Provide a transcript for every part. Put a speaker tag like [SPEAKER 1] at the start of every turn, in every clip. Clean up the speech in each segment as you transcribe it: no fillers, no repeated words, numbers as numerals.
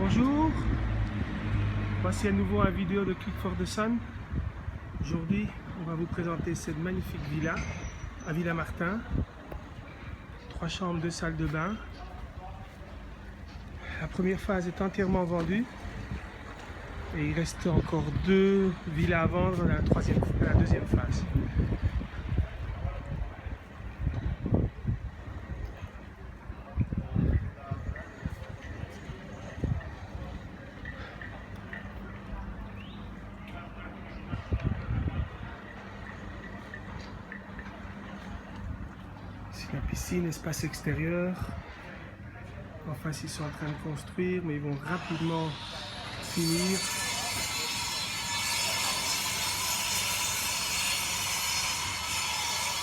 [SPEAKER 1] Bonjour, voici à nouveau une vidéo de Click for the Sun. Aujourd'hui, on va vous présenter cette magnifique villa à Villamartin. 3 chambres, 2 salles de bain. La première phase est entièrement vendue et il reste encore 2 villas à vendre dans la deuxième phase. Ici la piscine, espace extérieur. En face, ils sont en train de construire, mais ils vont rapidement finir.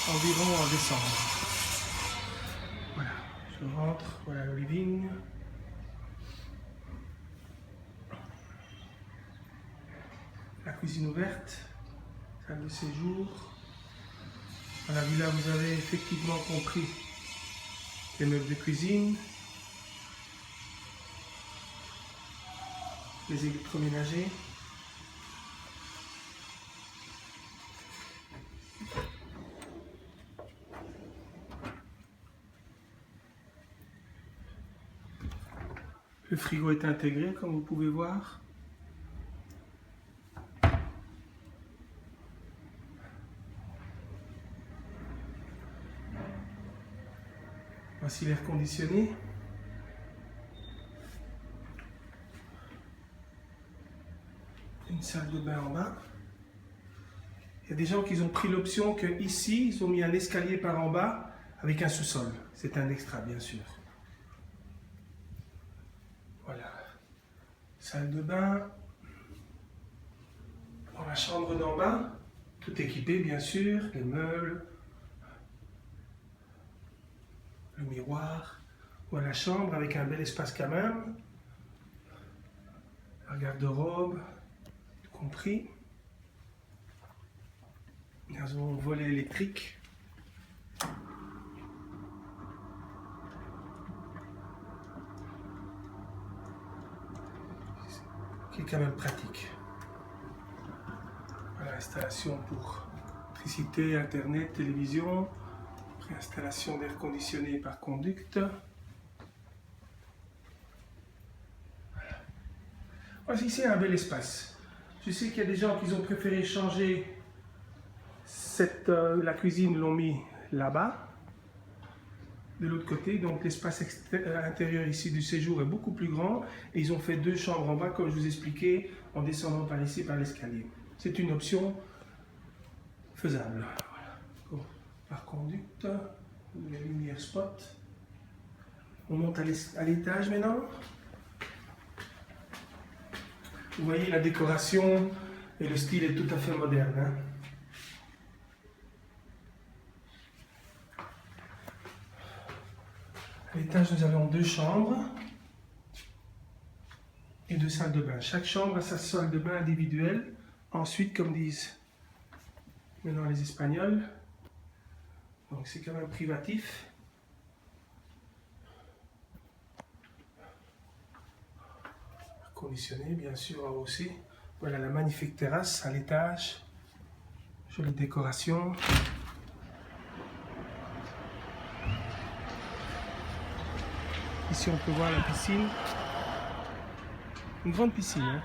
[SPEAKER 1] Environ en décembre. Voilà, je rentre, voilà le living. La cuisine ouverte, salle de séjour. Dans la villa, vous avez effectivement compris les meubles de cuisine, les électroménagers, le frigo est intégré comme vous pouvez voir. Voici l'air conditionné. Une salle de bain en bas. Il y a des gens qui ont pris l'option que ici, ils ont mis un escalier par en bas avec un sous-sol. C'est un extra, bien sûr. Voilà. Salle de bain. Dans la chambre d'en bas, tout équipé, bien sûr. Les meubles. Le miroir. Voilà la chambre avec un bel espace quand même. La garde-robe, tout compris. Nous avons un volet électrique. Qui est quand même pratique. Voilà l'installation pour électricité, internet, télévision. Préinstallation d'air conditionné par conduct. Voici ici un bel espace. Je sais qu'il y a des gens qui ont préféré changer la cuisine, l'ont mis là-bas, de l'autre côté. Donc l'espace intérieur ici du séjour est beaucoup plus grand et ils ont fait 2 chambres en bas, comme je vous expliquais, en descendant par ici par l'escalier. C'est une option faisable. Voilà. Bon, par conduct, la lumière spot. On monte à l'étage maintenant. Vous voyez la décoration et le style est tout à fait moderne. Hein? À l'étage, nous avons 2 chambres et 2 salles de bain. Chaque chambre a sa salle de bain individuelle. Ensuite, comme disent maintenant les Espagnols, donc c'est quand même privatif. Conditionné, bien sûr, en haut aussi. Voilà la magnifique terrasse à l'étage. Jolie décoration. Ici, on peut voir la piscine. Une grande piscine. Hein.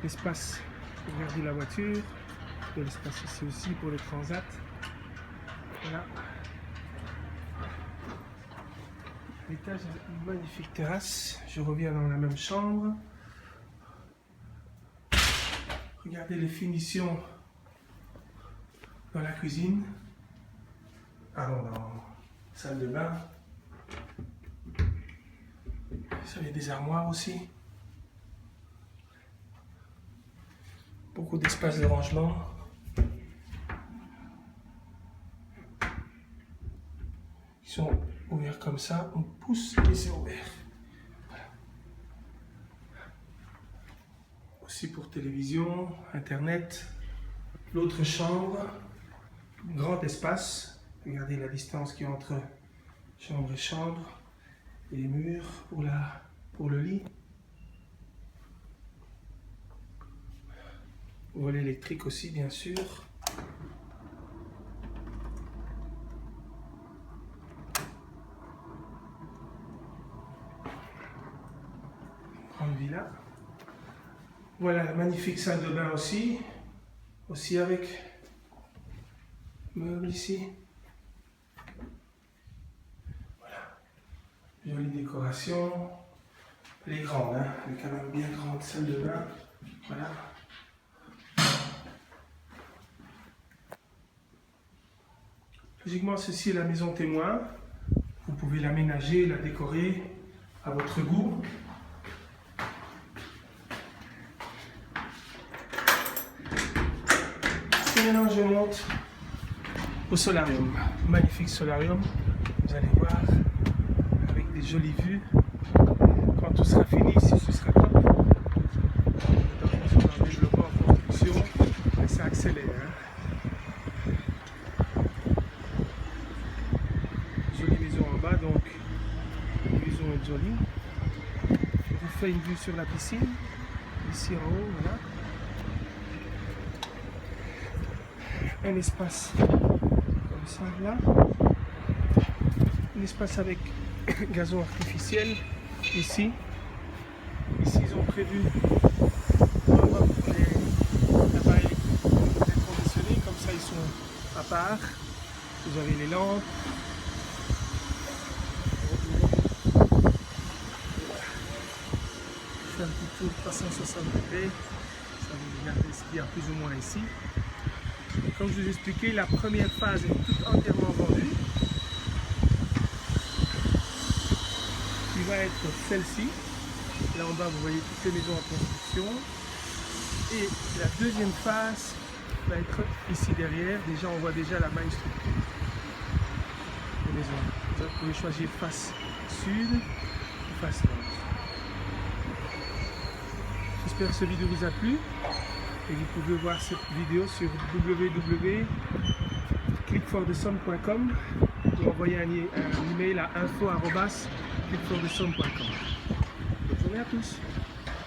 [SPEAKER 1] L'espace pour garder la voiture. Il y a l'espace ici aussi pour le transat. Voilà. À l'étage, une magnifique terrasse. Je reviens dans la même chambre. Regardez les finitions dans la cuisine. Pardon, dans la salle de bain. Vous avez des armoires aussi. Beaucoup d'espace de rangement. Ils sont ouverts comme ça. On pousse et c'est ouvert. Voilà. Aussi pour télévision, internet. L'autre chambre. Grand espace. Regardez la distance qu'il y a entre chambre et chambre. Et les murs pour le lit. Volet électrique aussi, bien sûr. Grande villa. Voilà la magnifique salle de bain aussi. Aussi avec meubles ici. Voilà. Jolie décoration. Elle est grande, hein. Elle est quand même bien grande, salle de bain. Voilà. Logiquement, ceci est la maison témoin. Vous pouvez l'aménager, la décorer à votre goût. Et maintenant, je monte au solarium. Magnifique solarium. Vous allez voir, avec des jolies vues. Quand tout sera fini ici, ce sera top. Dans un développement en construction, et ça accélère. Hein. Jolie maison en bas, donc la maison est jolie. Je vous fais une vue sur la piscine, ici en haut, voilà. Un espace comme ça, là. Un espace avec gazon artificiel, ici. Ici, ils ont prévu les appareils conditionnés, comme ça ils sont à part. Vous avez les lampes. Je fais un petit tour de 360 degrés. Ça vous regardez ce qu'il y a plus ou moins ici. Et comme je vous ai expliqué, la première phase est toute entièrement vendue. Qui va être celle-ci. Là en bas, vous voyez toutes les maisons en construction. Et la deuxième phase va être ici derrière. Déjà, on voit déjà la main structure des maisons. Vous pouvez choisir face sud ou face nord. J'espère que cette vidéo vous a plu. Et vous pouvez voir cette vidéo sur www.clickforthesun.com ou envoyer un email à info@clickforthesun.com. Bonne journée à tous.